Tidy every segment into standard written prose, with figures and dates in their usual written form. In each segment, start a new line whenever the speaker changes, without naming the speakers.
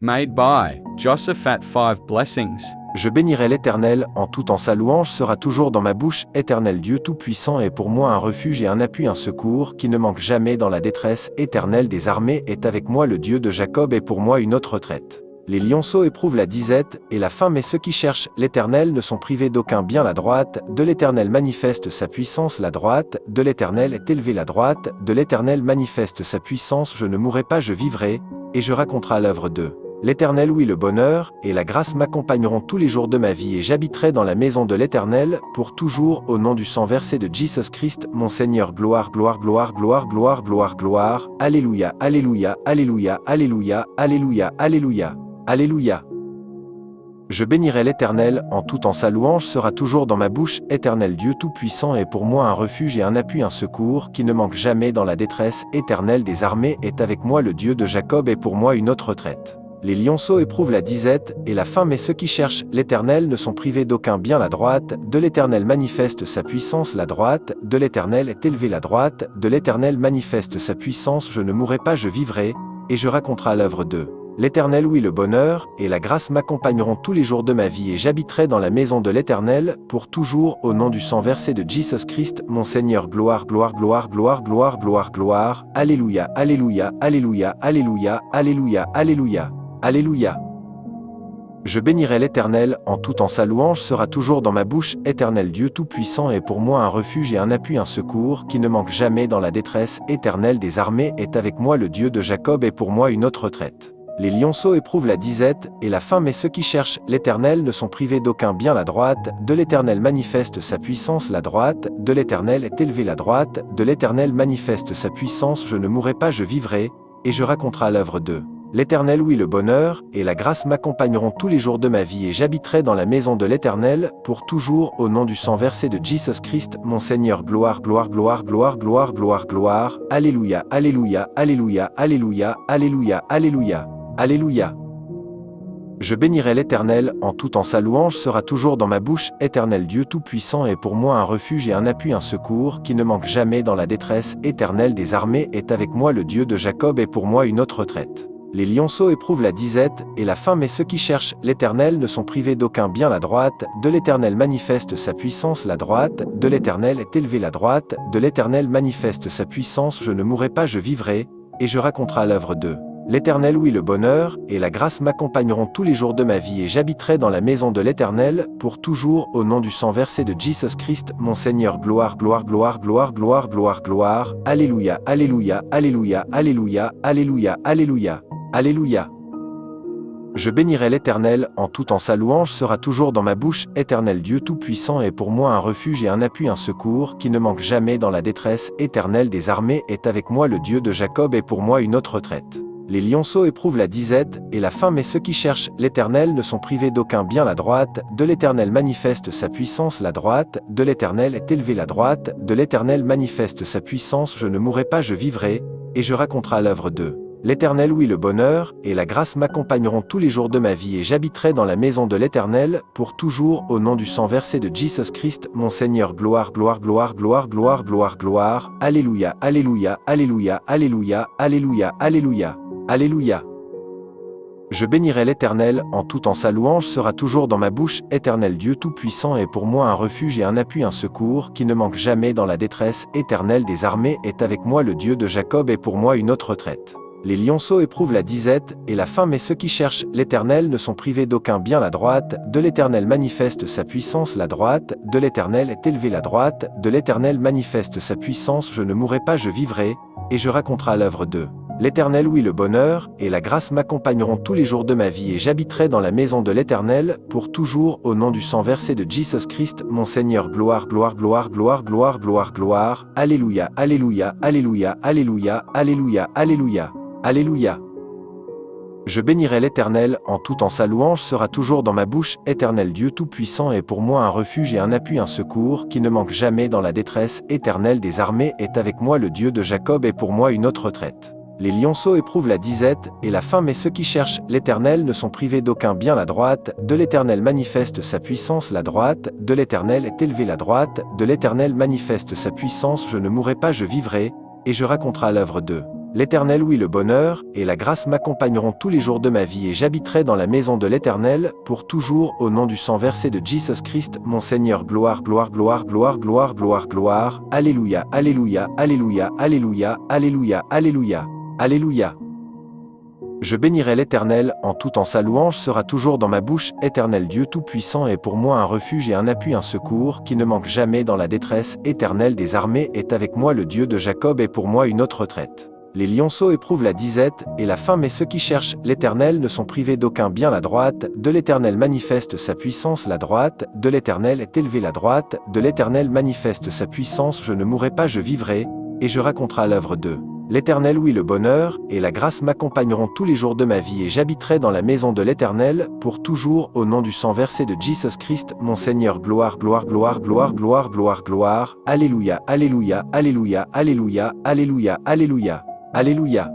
Made by Josaphat 5 Blessings.
Je bénirai l'Éternel, en tout temps sa louange sera toujours dans ma bouche. Éternel Dieu Tout-Puissant est pour moi un refuge et un appui, un secours qui ne manque jamais dans la détresse. Éternel des armées est avec moi, le Dieu de Jacob est pour moi une haute retraite. Les lionceaux éprouvent la disette et la faim, mais ceux qui cherchent l'Éternel ne sont privés d'aucun bien. La droite de l'Éternel manifeste sa puissance, la droite de l'Éternel est élevée, la droite de l'Éternel manifeste sa puissance. Je ne mourrai pas, je vivrai, et je raconterai l'œuvre d'eux. L'Éternel, oui, le bonheur et la grâce m'accompagneront tous les jours de ma vie, et j'habiterai dans la maison de l'Éternel pour toujours, au nom du sang versé de Jesus Christ, mon Seigneur. Gloire, gloire, gloire, gloire, gloire, gloire, gloire. Alléluia, alléluia, alléluia, alléluia, alléluia, alléluia, alléluia. Je bénirai l'Éternel, en tout temps sa louange sera toujours dans ma bouche. Éternel Dieu Tout-Puissant est pour moi un refuge et un appui, un secours qui ne manque jamais dans la détresse. Éternel des armées est avec moi, le Dieu de Jacob est pour moi une haute retraite. Les lionceaux éprouvent la disette et la faim, mais ceux qui cherchent l'Éternel ne sont privés d'aucun bien. La droite de l'Éternel manifeste sa puissance, la droite de l'Éternel est élevée, la droite de l'Éternel manifeste sa puissance. Je ne mourrai pas, je vivrai, et je raconterai l'œuvre d'eux. L'Éternel, oui, le bonheur et la grâce m'accompagneront tous les jours de ma vie, et j'habiterai dans la maison de l'Éternel pour toujours, au nom du sang versé de Jesus Christ, mon Seigneur. Gloire, gloire, gloire, gloire, gloire, gloire, gloire. Alléluia, alléluia, alléluia, alléluia, alléluia, alléluia. Alléluia. Je bénirai l'Éternel, en tout temps sa louange sera toujours dans ma bouche. Éternel Dieu Tout-Puissant est pour moi un refuge et un appui, un secours qui ne manque jamais dans la détresse. Éternel des armées est avec moi, le Dieu de Jacob est pour moi une haute retraite. Les lionceaux éprouvent la disette et la faim, mais ceux qui cherchent l'Éternel ne sont privés d'aucun bien. La droite de l'Éternel manifeste sa puissance, la droite de l'Éternel est élevée, la droite de l'Éternel manifeste sa puissance. Je ne mourrai pas, je vivrai, et je raconterai l'œuvre d'eux. L'Éternel, oui, le bonheur et la grâce m'accompagneront tous les jours de ma vie, et j'habiterai dans la maison de l'Éternel pour toujours, au nom du sang versé de Jesus Christ, mon Seigneur. Gloire, gloire, gloire, gloire, gloire, gloire, gloire. Alléluia, alléluia, alléluia, alléluia, alléluia, alléluia, alléluia. Je bénirai l'Éternel, en tout temps sa louange sera toujours dans ma bouche. Éternel Dieu Tout-Puissant est pour moi un refuge et un appui, un secours qui ne manque jamais dans la détresse. Éternel des armées est avec moi, le Dieu de Jacob est pour moi une haute retraite. Les lionceaux éprouvent la disette et la faim, mais ceux qui cherchent l'Éternel ne sont privés d'aucun bien. La droite de l'Éternel manifeste sa puissance, la droite de l'Éternel est élevée, la droite de l'Éternel manifeste sa puissance. Je ne mourrai pas, je vivrai, et je raconterai l'œuvre d'eux. L'Éternel, oui, le bonheur et la grâce m'accompagneront tous les jours de ma vie, et j'habiterai dans la maison de l'Éternel pour toujours, au nom du sang versé de Jesus Christ, mon Seigneur. Gloire, gloire, gloire, gloire, gloire, gloire, gloire. Alléluia, alléluia, alléluia, alléluia, alléluia, alléluia. Alléluia. Je bénirai l'Éternel, en tout temps sa louange sera toujours dans ma bouche. Éternel Dieu Tout-Puissant est pour moi un refuge et un appui, un secours qui ne manque jamais dans la détresse. Éternel des armées est avec moi, le Dieu de Jacob est pour moi une haute retraite. Les lionceaux éprouvent la disette et la faim, mais ceux qui cherchent l'Éternel ne sont privés d'aucun bien. La droite de l'Éternel manifeste sa puissance, la droite de l'Éternel est élevée, la droite de l'Éternel manifeste sa puissance. Je ne mourrai pas, je vivrai, et je raconterai l'œuvre d'eux. L'Éternel, oui, le bonheur et la grâce m'accompagneront tous les jours de ma vie, et j'habiterai dans la maison de l'Éternel pour toujours, au nom du sang versé de Jesus Christ, mon Seigneur. Gloire, gloire, gloire, gloire, gloire, gloire, gloire. Alléluia, alléluia, alléluia, alléluia, alléluia, alléluia, alléluia. Je bénirai l'Éternel, en tout temps sa louange sera toujours dans ma bouche. Éternel Dieu Tout-Puissant est pour moi un refuge et un appui, un secours qui ne manque jamais dans la détresse. Éternel des armées est avec moi, le Dieu de Jacob est pour moi une haute retraite. Les lionceaux éprouvent la disette et la faim, mais ceux qui cherchent l'Éternel ne sont privés d'aucun bien. La droite de l'Éternel manifeste sa puissance, la droite de l'Éternel est élevée, la droite de l'Éternel manifeste sa puissance. Je ne mourrai pas, je vivrai, et je raconterai l'œuvre d'eux. L'Éternel, oui, le bonheur et la grâce m'accompagneront tous les jours de ma vie, et j'habiterai dans la maison de l'Éternel pour toujours, au nom du sang versé de Jesus Christ, mon Seigneur. Gloire, gloire, gloire, gloire, gloire, gloire, gloire. Alléluia, alléluia, alléluia, alléluia, alléluia, alléluia. Alléluia. Je bénirai l'Éternel, en tout temps sa louange sera toujours dans ma bouche. Éternel Dieu Tout-Puissant est pour moi un refuge et un appui, un secours qui ne manque jamais dans la détresse. Éternel des armées est avec moi, le Dieu de Jacob est pour moi une haute retraite. Les lionceaux éprouvent la disette et la faim, mais ceux qui cherchent l'Éternel ne sont privés d'aucun bien. La droite de l'Éternel manifeste sa puissance, la droite de l'Éternel est élevée, la droite de l'Éternel manifeste sa puissance. Je ne mourrai pas, je vivrai, et je raconterai l'œuvre d'eux. L'Éternel, oui, le bonheur et la grâce m'accompagneront tous les jours de ma vie et j'habiterai dans la maison de l'Éternel pour toujours au nom du sang versé de Jesus Christ, mon Seigneur. Gloire, gloire, gloire, gloire, gloire, gloire, gloire. Alléluia, alléluia, alléluia, alléluia, alléluia, alléluia, alléluia. Je bénirai l'Éternel en tout temps, sa louange sera toujours dans ma bouche. Éternel Dieu Tout-Puissant est pour moi un refuge et un appui, un secours qui ne manque jamais dans la détresse. Éternel des armées est avec moi, le Dieu de Jacob est pour moi une haute retraite. Les lionceaux éprouvent la disette et la faim, mais ceux qui cherchent l'Éternel ne sont privés d'aucun bien. La droite de l'Éternel manifeste sa puissance, la droite de l'Éternel est élevée, la droite de l'Éternel manifeste sa puissance. Je ne mourrai pas, je vivrai, et je raconterai l'œuvre de l'Éternel. Oui, le bonheur et la grâce m'accompagneront tous les jours de ma vie et j'habiterai dans la maison de l'Éternel pour toujours au nom du sang versé de Jesus Christ, mon Seigneur. Gloire, gloire, gloire, gloire, gloire, gloire, gloire. Alléluia, alléluia, alléluia, alléluia, alléluia, alléluia, alléluia.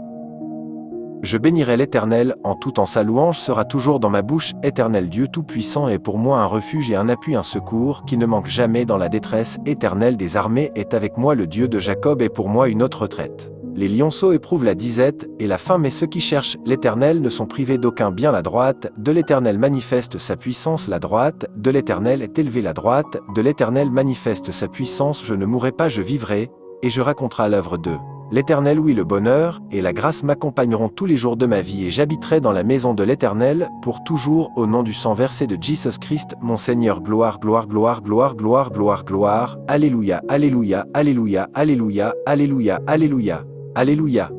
Je bénirai l'Éternel en tout temps, sa louange sera toujours dans ma bouche. Éternel Dieu Tout-Puissant est pour moi un refuge et un appui, un secours qui ne manque jamais dans la détresse. Éternel des armées est avec moi, le Dieu de Jacob est pour moi une haute retraite. Les lionceaux éprouvent la disette et la faim, mais ceux qui cherchent l'Éternel ne sont privés d'aucun bien. La droite de l'Éternel manifeste sa puissance, la droite de l'Éternel est élevée, la droite de l'Éternel manifeste sa puissance. Je ne mourrai pas, je vivrai, et je raconterai l'œuvre de l'Éternel. Oui, le bonheur et la grâce m'accompagneront tous les jours de ma vie et j'habiterai dans la maison de l'Éternel pour toujours au nom du sang versé de Jesus Christ, mon Seigneur. Gloire, gloire, gloire, gloire, gloire, gloire, gloire. Alléluia, alléluia, alléluia, alléluia, alléluia, alléluia, alléluia.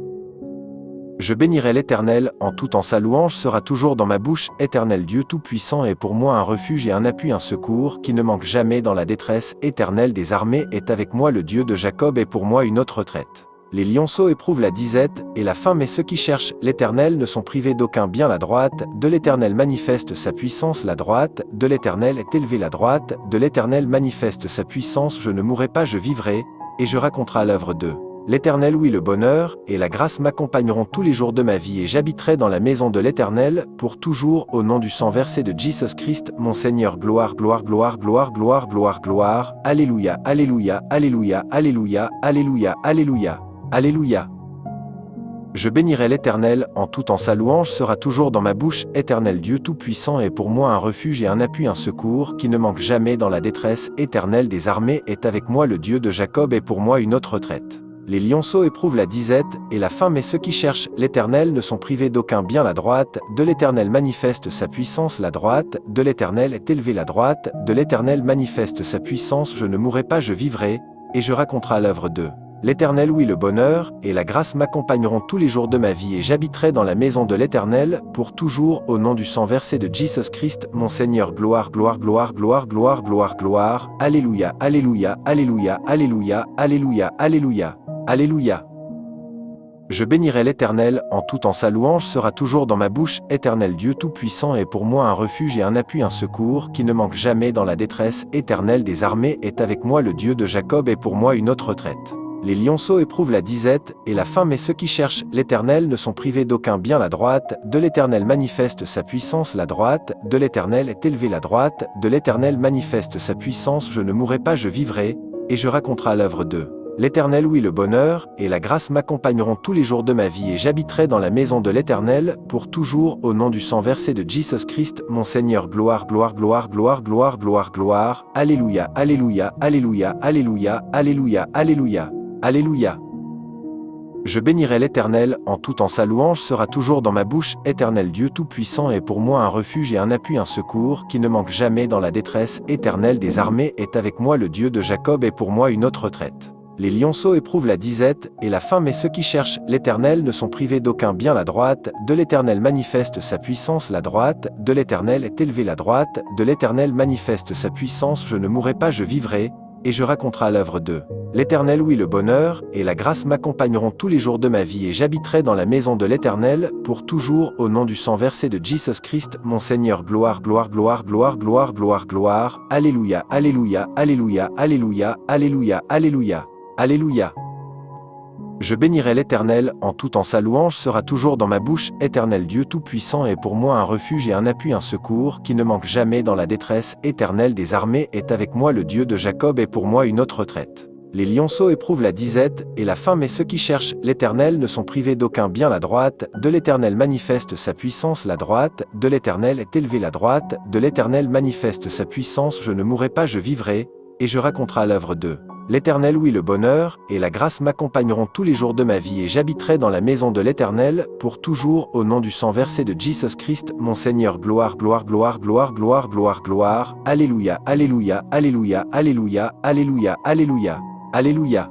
Je bénirai l'Éternel en tout temps, sa louange sera toujours dans ma bouche. Éternel Dieu Tout-Puissant est pour moi un refuge et un appui, un secours qui ne manque jamais dans la détresse. Éternel des armées est avec moi, le Dieu de Jacob est pour moi une haute retraite. Les lionceaux éprouvent la disette et la faim, mais ceux qui cherchent l'Éternel ne sont privés d'aucun bien. La droite de l'Éternel manifeste sa puissance, la droite de l'Éternel est élevée, la droite de l'Éternel manifeste sa puissance. Je ne mourrai pas, je vivrai, et je raconterai l'œuvre de l'Éternel. Oui, le bonheur et la grâce m'accompagneront tous les jours de ma vie et j'habiterai dans la maison de l'Éternel pour toujours au nom du sang versé de Jesus Christ, mon Seigneur. Gloire, gloire, gloire, gloire, gloire, gloire, gloire. Alléluia, alléluia, alléluia, alléluia, alléluia, alléluia, alléluia. Je bénirai l'Éternel en tout temps, sa louange sera toujours dans ma bouche. Éternel Dieu Tout-Puissant est pour moi un refuge et un appui, un secours qui ne manque jamais dans la détresse. Éternel des armées est avec moi, le Dieu de Jacob est pour moi une haute retraite. Les lionceaux éprouvent la disette et la faim, mais ceux qui cherchent l'Éternel ne sont privés d'aucun bien. La droite de l'Éternel manifeste sa puissance, la droite de l'Éternel est élevée, la droite de l'Éternel manifeste sa puissance. Je ne mourrai pas, je vivrai, et je raconterai l'œuvre de l'Éternel. Oui, le bonheur et la grâce m'accompagneront tous les jours de ma vie et j'habiterai dans la maison de l'Éternel pour toujours au nom du sang versé de Jesus Christ, mon Seigneur. Gloire, gloire, gloire, gloire, gloire, gloire, gloire. Alléluia, alléluia, alléluia, alléluia, alléluia, alléluia, alléluia. Je bénirai l'Éternel en tout temps, sa louange sera toujours dans ma bouche. Éternel Dieu Tout-Puissant est pour moi un refuge et un appui, un secours qui ne manque jamais dans la détresse. Éternel des armées est avec moi, le Dieu de Jacob est pour moi une haute retraite. Les lionceaux éprouvent la disette et la faim, mais ceux qui cherchent l'Éternel ne sont privés d'aucun bien. La droite de l'Éternel manifeste sa puissance, la droite de l'Éternel est élevée, la droite de l'Éternel manifeste sa puissance. Je ne mourrai pas, je vivrai, et je raconterai l'œuvre de l'Éternel. Oui, le bonheur et la grâce m'accompagneront tous les jours de ma vie et j'habiterai dans la maison de l'Éternel pour toujours au nom du sang versé de Jesus Christ, mon Seigneur. Gloire, gloire, gloire, gloire, gloire, gloire, gloire. Alléluia, alléluia, alléluia, alléluia, alléluia, alléluia, alléluia. Je bénirai l'Éternel en tout temps, sa louange sera toujours dans ma bouche. Éternel Dieu Tout-Puissant est pour moi un refuge et un appui, un secours qui ne manque jamais dans la détresse. Éternel des armées est avec moi, le Dieu de Jacob est pour moi une haute retraite. Les lionceaux éprouvent la disette et la faim, mais ceux qui cherchent l'Éternel ne sont privés d'aucun bien. La droite de l'Éternel manifeste sa puissance, la droite de l'Éternel est élevée, la droite de l'Éternel manifeste sa puissance. Je ne mourrai pas, je vivrai, et je raconterai l'œuvre de l'Éternel. Oui, le bonheur et la grâce m'accompagneront tous les jours de ma vie et j'habiterai dans la maison de l'Éternel pour toujours au nom du sang versé de Jesus Christ, mon Seigneur. Gloire, gloire, gloire, gloire, gloire, gloire, gloire. Alléluia, alléluia, alléluia, alléluia, alléluia, alléluia, alléluia. Je bénirai l'Éternel en tout temps, sa louange sera toujours dans ma bouche. Éternel Dieu Tout-Puissant est pour moi un refuge et un appui, un secours qui ne manque jamais dans la détresse. Éternel des armées est avec moi, le Dieu de Jacob est pour moi une haute retraite. Les lionceaux éprouvent la disette et la faim, mais ceux qui cherchent l'Éternel ne sont privés d'aucun bien. La droite de l'Éternel manifeste sa puissance. La droite de l'Éternel est élevée. La droite de l'Éternel manifeste sa puissance. Je ne mourrai pas, je vivrai, et je raconterai l'œuvre de l'Éternel. Oui, le bonheur et la grâce m'accompagneront tous les jours de ma vie, et j'habiterai dans la maison de l'Éternel pour toujours, au nom du sang versé de Jesus Christ, mon Seigneur. Gloire, gloire, gloire, gloire, gloire, gloire, gloire. Alléluia, alléluia, alléluia, alléluia, alléluia, alléluia. Alléluia.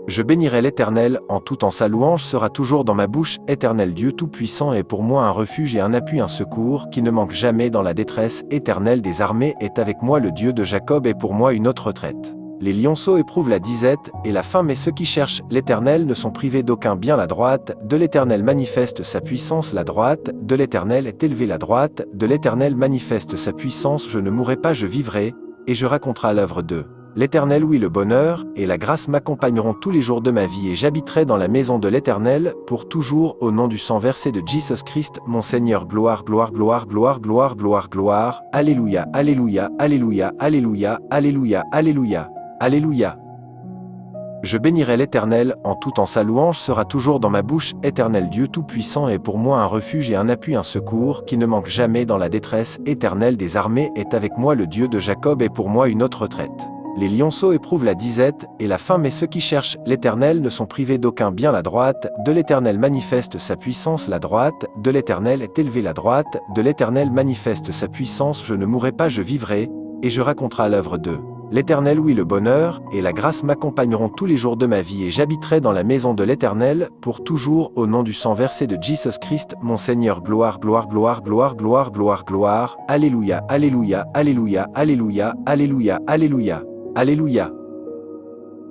Je bénirai l'Éternel en tout temps, sa louange sera toujours dans ma bouche. Éternel Dieu Tout-Puissant est pour moi un refuge et un appui, un secours qui ne manque jamais dans la détresse. Éternel des armées est avec moi, le Dieu de Jacob est pour moi une autre retraite. Les lionceaux éprouvent la disette et la faim, mais ceux qui cherchent l'Éternel ne sont privés d'aucun bien. La droite de l'Éternel manifeste sa puissance. La droite de l'Éternel est élevée. La droite de l'Éternel manifeste sa puissance. Je ne mourrai pas, je vivrai, et je raconterai l'œuvre de l'Éternel. Oui, le bonheur et la grâce m'accompagneront tous les jours de ma vie, et j'habiterai dans la maison de l'Éternel pour toujours, au nom du sang versé de Jesus Christ, mon Seigneur. Gloire, gloire, gloire, gloire, gloire, gloire, gloire. Alléluia, alléluia, alléluia, alléluia, alléluia, alléluia, alléluia. Je bénirai l'Éternel en tout temps, sa louange sera toujours dans ma bouche. Éternel Dieu Tout-Puissant est pour moi un refuge et un appui, un secours qui ne manque jamais dans la détresse. Éternel des armées est avec moi, le Dieu de Jacob est pour moi une autre retraite. Les lionceaux éprouvent la disette et la faim, mais ceux qui cherchent l'Éternel ne sont privés d'aucun bien. La droite de l'Éternel manifeste sa puissance. La droite de l'Éternel est élevée. La droite de l'Éternel manifeste sa puissance. Je ne mourrai pas, je vivrai, et je raconterai l'œuvre de l'Éternel. Oui, le bonheur et la grâce m'accompagneront tous les jours de ma vie, et j'habiterai dans la maison de l'Éternel pour toujours, au nom du sang versé de Jesus Christ, mon Seigneur. Gloire, gloire, gloire, gloire, gloire, gloire, gloire. Alléluia, alléluia, alléluia, alléluia, alléluia, alléluia. Alléluia.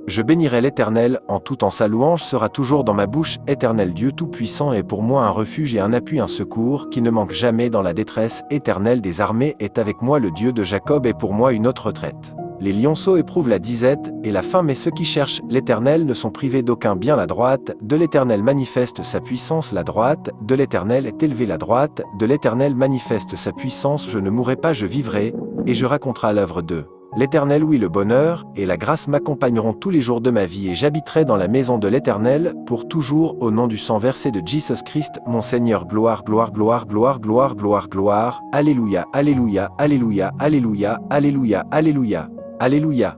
Je bénirai l'Éternel en tout temps, sa louange sera toujours dans ma bouche. Éternel Dieu Tout-Puissant est pour moi un refuge et un appui, un secours qui ne manque jamais dans la détresse. Éternel des armées est avec moi, le Dieu de Jacob est pour moi une autre retraite. Les lionceaux éprouvent la disette et la faim, mais ceux qui cherchent l'Éternel ne sont privés d'aucun bien. La droite de l'Éternel manifeste sa puissance. La droite de l'Éternel est élevée. La droite de l'Éternel manifeste sa puissance. Je ne mourrai pas, je vivrai, et je raconterai l'œuvre de l'Éternel. Oui, le bonheur et la grâce m'accompagneront tous les jours de ma vie, et j'habiterai dans la maison de l'Éternel pour toujours, au nom du sang versé de Jesus Christ, mon Seigneur. Gloire, gloire, gloire, gloire, gloire, gloire, gloire. Alléluia, alléluia, alléluia, alléluia, alléluia, alléluia, alléluia.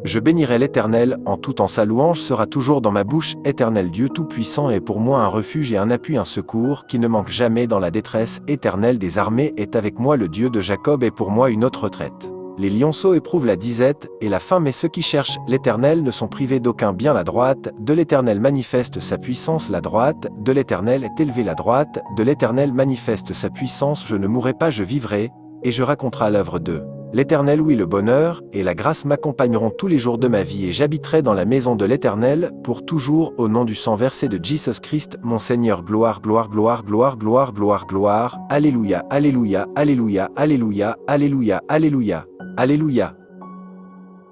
Je bénirai l'Éternel en tout temps, sa louange sera toujours dans ma bouche. Éternel Dieu Tout-Puissant est pour moi un refuge et un appui, un secours qui ne manque jamais dans la détresse. Éternel des armées est avec moi, le Dieu de Jacob est pour moi une autre retraite. Les lionceaux éprouvent la disette et la faim, mais ceux qui cherchent l'Éternel ne sont privés d'aucun bien. La droite de l'Éternel manifeste sa puissance. La droite de l'Éternel est élevée. La droite de l'Éternel manifeste sa puissance. Je ne mourrai pas, je vivrai, et je raconterai l'œuvre de l'Éternel. Oui, le bonheur et la grâce m'accompagneront tous les jours de ma vie, et j'habiterai dans la maison de l'Éternel pour toujours, au nom du sang versé de Jesus Christ, mon Seigneur. Gloire, gloire, gloire, gloire, gloire, gloire, gloire. Alléluia, alléluia, alléluia, alléluia, alléluia, alléluia, alléluia.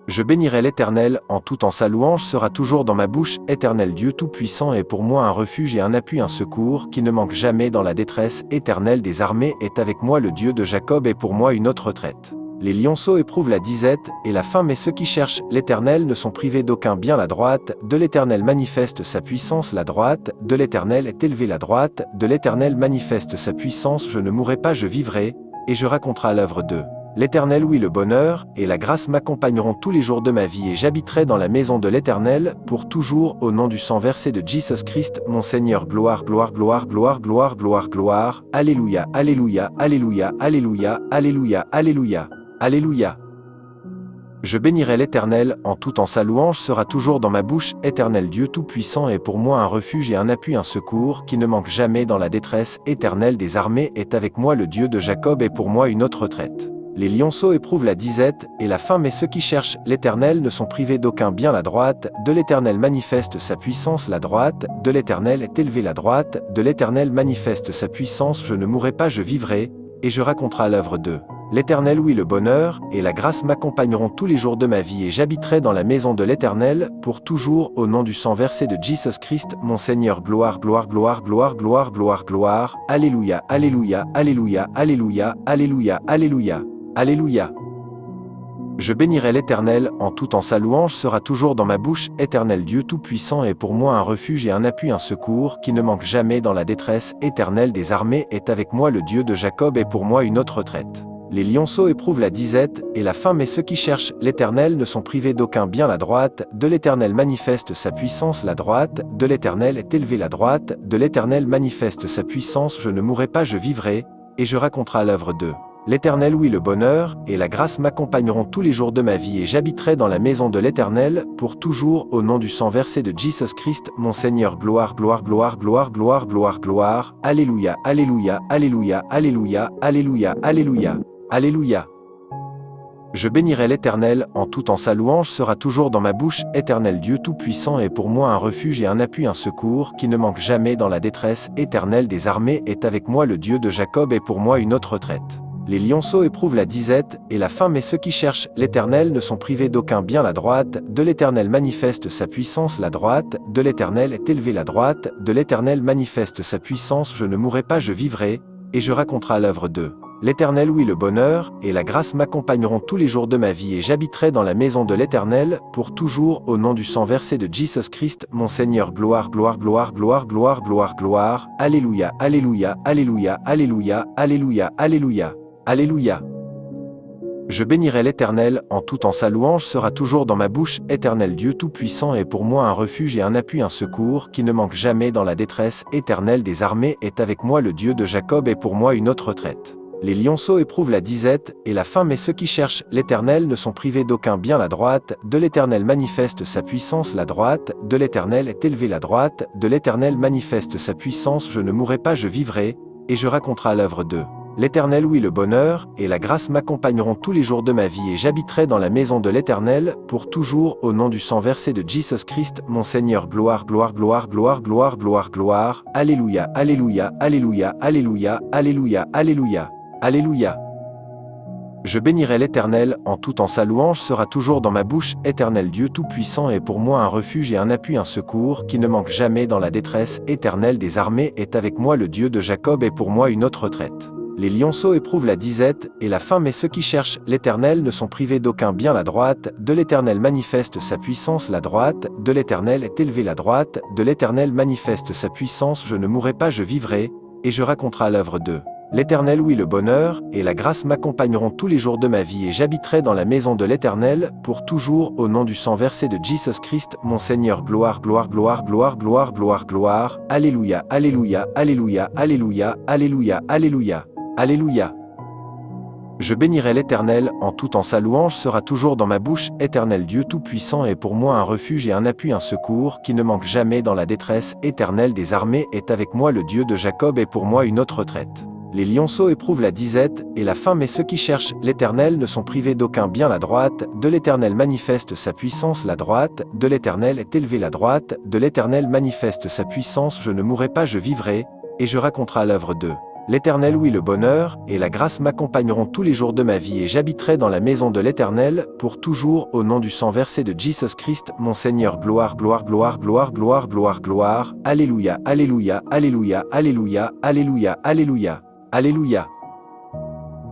Je bénirai l'Éternel en tout temps, sa louange sera toujours dans ma bouche. Éternel Dieu Tout-Puissant est pour moi un refuge et un appui, un secours qui ne manque jamais dans la détresse. Éternel des armées est avec moi, le Dieu de Jacob est pour moi une autre retraite. Les lionceaux éprouvent la disette et la faim, mais ceux qui cherchent l'Éternel ne sont privés d'aucun bien. La droite de l'Éternel manifeste sa puissance. La droite de l'Éternel est élevée. La droite de l'Éternel manifeste sa puissance. Je ne mourrai pas, je vivrai, et je raconterai l'œuvre de l'Éternel. Oui, le bonheur et la grâce m'accompagneront tous les jours de ma vie, et j'habiterai dans la maison de l'Éternel pour toujours, au nom du sang versé de Jesus Christ, mon Seigneur. Gloire, gloire, gloire, gloire, gloire, gloire, gloire. Alléluia, alléluia, alléluia, alléluia, alléluia, alléluia, alléluia. Je bénirai l'Éternel en tout temps, sa louange sera toujours dans ma bouche. Éternel Dieu Tout-Puissant est pour moi un refuge et un appui, un secours qui ne manque jamais dans la détresse. Éternel des armées est avec moi, le Dieu de Jacob est pour moi une autre retraite. Les lionceaux éprouvent la disette et la faim, mais ceux qui cherchent l'Éternel ne sont privés d'aucun bien. La droite de l'Éternel manifeste sa puissance. La droite de l'Éternel est élevée. La droite de l'Éternel manifeste sa puissance. Je ne mourrai pas, je vivrai, et je raconterai l'œuvre de l'Éternel. Oui, le bonheur et la grâce m'accompagneront tous les jours de ma vie, et j'habiterai dans la maison de l'Éternel pour toujours, au nom du sang versé de Jesus Christ, mon Seigneur. Gloire, gloire, gloire, gloire, gloire, gloire, gloire. Alléluia, alléluia, alléluia, alléluia, alléluia, alléluia, alléluia. Je bénirai l'Éternel, en tout temps sa louange sera toujours dans ma bouche. Éternel Dieu Tout-Puissant est pour moi un refuge et un appui, un secours qui ne manque jamais dans la détresse. Éternel des armées est avec moi, le Dieu de Jacob est pour moi une haute retraite. Les lionceaux éprouvent la disette et la faim, mais ceux qui cherchent l'Éternel ne sont privés d'aucun bien. La droite de l'Éternel manifeste sa puissance, la droite de l'Éternel est élevée, la droite de l'Éternel manifeste sa puissance. Je ne mourrai pas, je vivrai, et je raconterai l'œuvre d'eux. L'Éternel, oui, le bonheur et la grâce m'accompagneront tous les jours de ma vie, et j'habiterai dans la maison de l'Éternel pour toujours, au nom du sang versé de Jesus Christ, mon Seigneur. Gloire, gloire, gloire, gloire, gloire, gloire, gloire. Alléluia, alléluia, alléluia, alléluia, alléluia, alléluia, alléluia. Je bénirai l'Éternel, en tout temps sa louange sera toujours dans ma bouche. Éternel Dieu Tout-Puissant est pour moi un refuge et un appui, un secours qui ne manque jamais dans la détresse. Éternel des armées est avec moi, le Dieu de Jacob est pour moi une haute retraite. Les lionceaux éprouvent la disette et la faim, mais ceux qui cherchent l'Éternel ne sont privés d'aucun bien. La droite de l'Éternel manifeste sa puissance, la droite de l'Éternel est élevée, la droite de l'Éternel manifeste sa puissance. Je ne mourrai pas, je vivrai, et je raconterai l'œuvre d'eux. L'Éternel, oui, le bonheur et la grâce m'accompagneront tous les jours de ma vie, et j'habiterai dans la maison de l'Éternel pour toujours, au nom du sang versé de Jesus Christ, mon Seigneur. Gloire, gloire, gloire, gloire, gloire, gloire, gloire. Alléluia, alléluia, alléluia, alléluia, alléluia, alléluia. Alléluia. Je bénirai l'Éternel, en tout temps sa louange sera toujours dans ma bouche. Éternel Dieu Tout-Puissant est pour moi un refuge et un appui, un secours qui ne manque jamais dans la détresse. Éternel des armées est avec moi, le Dieu de Jacob est pour moi une haute retraite. Les lionceaux éprouvent la disette et la faim, mais ceux qui cherchent l'Éternel ne sont privés d'aucun bien. La droite de l'Éternel manifeste sa puissance, la droite de l'Éternel est élevée, la droite de l'Éternel manifeste sa puissance. Je ne mourrai pas, je vivrai, et je raconterai l'œuvre d'eux. L'Éternel, oui, le bonheur et la grâce m'accompagneront tous les jours de ma vie, et j'habiterai dans la maison de l'Éternel pour toujours, au nom du sang versé de Jesus Christ, mon Seigneur. Gloire, gloire, gloire, gloire, gloire, gloire, gloire. Alléluia, alléluia, alléluia, alléluia, alléluia, alléluia, alléluia. Je bénirai l'Éternel, en tout temps sa louange sera toujours dans ma bouche. Éternel Dieu Tout-Puissant est pour moi un refuge et un appui, un secours qui ne manque jamais dans la détresse. Éternel des armées est avec moi, le Dieu de Jacob est pour moi une haute retraite. Les lionceaux éprouvent la disette et la faim, mais ceux qui cherchent l'Éternel ne sont privés d'aucun bien. La droite de l'Éternel manifeste sa puissance, la droite de l'Éternel est élevée, la droite de l'Éternel manifeste sa puissance. Je ne mourrai pas, je vivrai, et je raconterai l'œuvre d'eux. L'Éternel, oui, le bonheur et la grâce m'accompagneront tous les jours de ma vie, et j'habiterai dans la maison de l'Éternel pour toujours, au nom du sang versé de Jesus Christ, mon Seigneur. Gloire, gloire, gloire, gloire, gloire, gloire, gloire. Alléluia, alléluia, alléluia, alléluia, alléluia, alléluia. Alléluia. Je bénirai l'Éternel, en tout temps sa louange sera toujours dans ma bouche. Éternel Dieu Tout-Puissant est pour moi un refuge et un appui, un secours qui ne manque jamais dans la détresse. Éternel des armées est avec moi, le Dieu de Jacob est pour moi une haute retraite. Les lionceaux éprouvent la disette et la faim, mais ceux qui cherchent l'Éternel ne sont privés d'aucun bien. La droite de l'Éternel manifeste sa puissance, la droite de l'Éternel est élevée, la droite de l'Éternel manifeste sa puissance. Je ne mourrai pas, je vivrai, et je raconterai l'œuvre d'eux. L'Éternel, oui, le bonheur et la grâce m'accompagneront tous les jours de ma vie, et j'habiterai dans la maison de l'Éternel pour toujours, au nom du sang versé de Jesus Christ, mon Seigneur. Gloire, gloire, gloire, gloire, gloire, gloire, gloire. Alléluia, alléluia, alléluia, alléluia, alléluia, alléluia, alléluia.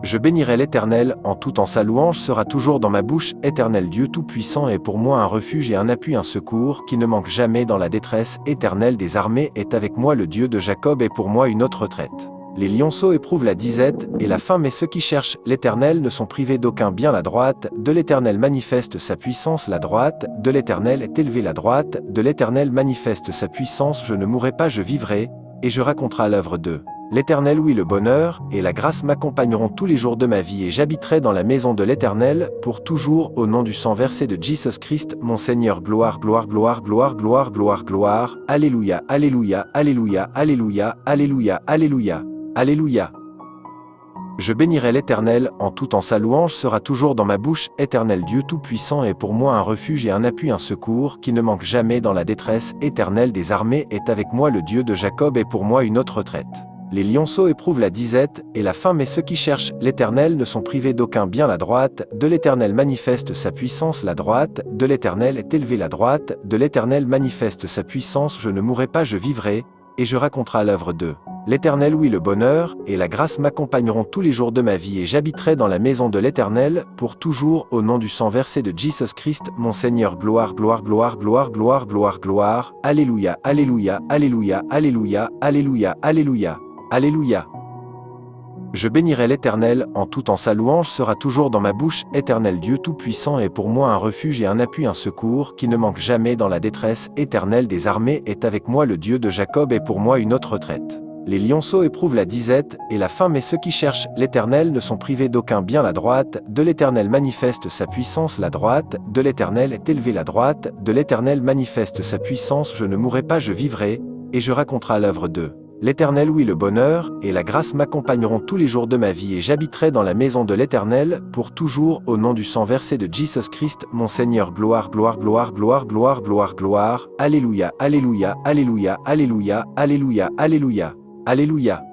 Je bénirai l'Éternel, en tout temps sa louange sera toujours dans ma bouche. Éternel Dieu Tout-Puissant est pour moi un refuge et un appui, un secours qui ne manque jamais dans la détresse. Éternel des armées est avec moi, le Dieu de Jacob est pour moi une haute retraite. Les lionceaux éprouvent la disette et la faim, mais ceux qui cherchent l'Éternel ne sont privés d'aucun bien. La droite de l'Éternel manifeste sa puissance, la droite de l'Éternel est élevée, la droite de l'Éternel manifeste sa puissance. Je ne mourrai pas, je vivrai, et je raconterai l'œuvre d'eux. L'Éternel, oui, le bonheur et la grâce m'accompagneront tous les jours de ma vie, et j'habiterai dans la maison de l'Éternel pour toujours, au nom du sang versé de Jesus Christ, mon Seigneur. Gloire, gloire, gloire, gloire, gloire, gloire, gloire. Alléluia, alléluia, alléluia, alléluia, alléluia, alléluia. Alléluia. Je bénirai l'Éternel, en tout temps sa louange sera toujours dans ma bouche. Éternel Dieu Tout-Puissant est pour moi un refuge et un appui, un secours qui ne manque jamais dans la détresse. Éternel des armées est avec moi, le Dieu de Jacob est pour moi une haute retraite. Les lionceaux éprouvent la disette et la faim, mais ceux qui cherchent l'Éternel ne sont privés d'aucun bien. La droite de l'Éternel manifeste sa puissance, la droite de l'Éternel est élevée, la droite de l'Éternel manifeste sa puissance. Je ne mourrai pas, je vivrai, et je raconterai l'œuvre d'eux. L'Éternel, oui, le bonheur et la grâce m'accompagneront tous les jours de ma vie et j'habiterai dans la maison de l'Éternel pour toujours au nom du sang versé de Jesus Christ, mon Seigneur. Gloire, gloire, gloire, gloire, gloire, gloire, gloire. Alléluia, alléluia, alléluia, alléluia, alléluia, alléluia, alléluia. Je bénirai l'Éternel en tout temps, sa louange sera toujours dans ma bouche. Éternel Dieu Tout-Puissant est pour moi un refuge et un appui, un secours qui ne manque jamais dans la détresse. Éternel des armées est avec moi, le Dieu de Jacob est pour moi une autre retraite. Les lionceaux éprouvent la disette et la faim, mais ceux qui cherchent l'Éternel ne sont privés d'aucun bien. La droite de l'Éternel manifeste sa puissance, la droite de l'Éternel est élevée, la droite de l'Éternel manifeste sa puissance. Je ne mourrai pas, je vivrai, et je raconterai l'œuvre de l'Éternel. Oui, le bonheur et la grâce m'accompagneront tous les jours de ma vie et j'habiterai dans la maison de l'Éternel pour toujours au nom du sang versé de Jesus Christ, mon Seigneur. Gloire, gloire, gloire, gloire, gloire, gloire, gloire. Alléluia, alléluia, alléluia, alléluia, alléluia, alléluia, alléluia.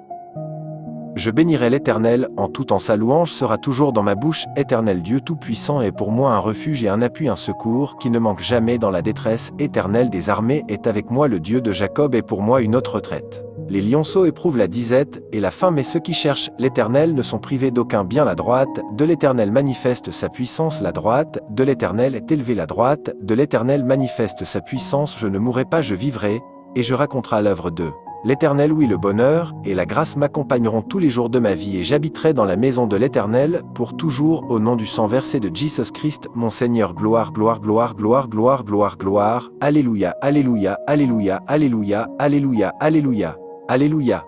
Je bénirai l'Éternel en tout temps, sa louange sera toujours dans ma bouche. Éternel Dieu Tout-Puissant est pour moi un refuge et un appui, un secours qui ne manque jamais dans la détresse. Éternel des armées est avec moi, le Dieu de Jacob est pour moi une autre retraite. Les lionceaux éprouvent la disette et la faim, mais ceux qui cherchent l'Éternel ne sont privés d'aucun bien. La droite de l'Éternel manifeste sa puissance, la droite de l'Éternel est élevée, la droite de l'Éternel manifeste sa puissance. Je ne mourrai pas, je vivrai, et je raconterai l'œuvre de l'Éternel. Oui, le bonheur et la grâce m'accompagneront tous les jours de ma vie et j'habiterai dans la maison de l'Éternel pour toujours au nom du sang versé de Jesus Christ, mon Seigneur. Gloire, gloire, gloire, gloire, gloire, gloire, gloire. Alléluia, alléluia, alléluia, alléluia, alléluia, alléluia, alléluia.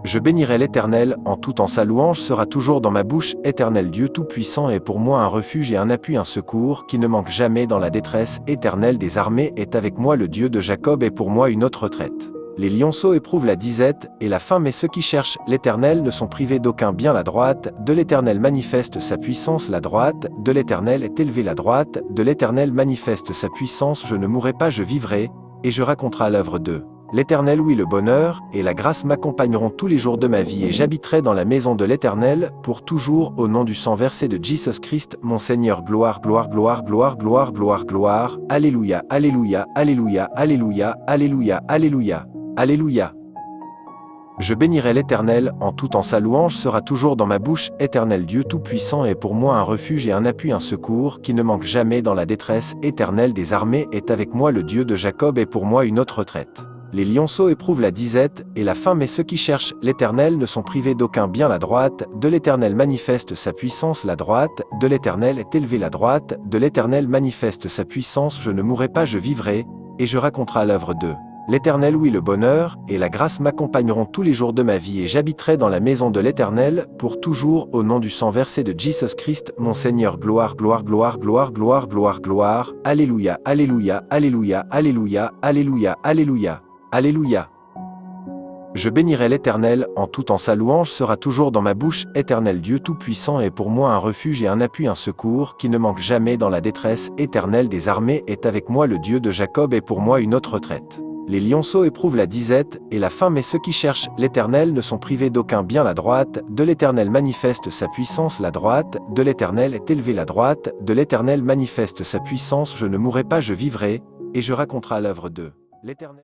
Je bénirai l'Éternel en tout temps, sa louange sera toujours dans ma bouche. Éternel Dieu Tout-Puissant est pour moi un refuge et un appui, un secours qui ne manque jamais dans la détresse. Éternel des armées est avec moi, le Dieu de Jacob est pour moi une autre retraite. Les lionceaux éprouvent la disette et la faim, mais ceux qui cherchent l'Éternel ne sont privés d'aucun bien. La droite de l'Éternel manifeste sa puissance, la droite de l'Éternel est élevée, la droite de l'Éternel manifeste sa puissance. Je ne mourrai pas, je vivrai, et je raconterai l'œuvre de l'Éternel. Oui, le bonheur et la grâce m'accompagneront tous les jours de ma vie et j'habiterai dans la maison de l'Éternel pour toujours au nom du sang versé de Jesus Christ, mon Seigneur. Gloire, gloire, gloire, gloire, gloire, gloire, gloire. Alléluia, alléluia, alléluia, alléluia, alléluia, alléluia, alléluia. Je bénirai l'Éternel en tout temps, sa louange sera toujours dans ma bouche. Éternel Dieu Tout-Puissant est pour moi un refuge et un appui, un secours qui ne manque jamais dans la détresse. Éternel des armées est avec moi, le Dieu de Jacob est pour moi une autre retraite. Les lionceaux éprouvent la disette et la faim, mais ceux qui cherchent l'Éternel ne sont privés d'aucun bien. La droite de l'Éternel manifeste sa puissance, la droite de l'Éternel est élevée, la droite de l'Éternel manifeste sa puissance. Je ne mourrai pas, je vivrai, et je raconterai l'œuvre de l'Éternel. Oui, le bonheur et la grâce m'accompagneront tous les jours de ma vie et j'habiterai dans la maison de l'Éternel pour toujours au nom du sang versé de Jesus Christ, mon Seigneur. Gloire, gloire, gloire, gloire, gloire, gloire, gloire. Alléluia, alléluia, alléluia, alléluia, alléluia, alléluia, alléluia. Je bénirai l'Éternel en tout temps, sa louange sera toujours dans ma bouche. Éternel Dieu Tout-Puissant est pour moi un refuge et un appui, un secours qui ne manque jamais dans la détresse. Éternel des armées est avec moi, le Dieu de Jacob est pour moi une autre retraite. Les lionceaux éprouvent la disette et la faim, mais ceux qui cherchent l'Éternel ne sont privés d'aucun bien. La droite de l'Éternel manifeste sa puissance, la droite de l'Éternel est élevée, la droite de l'Éternel manifeste sa puissance. Je ne mourrai pas, je vivrai, et je raconterai l'œuvre de l'Éternel.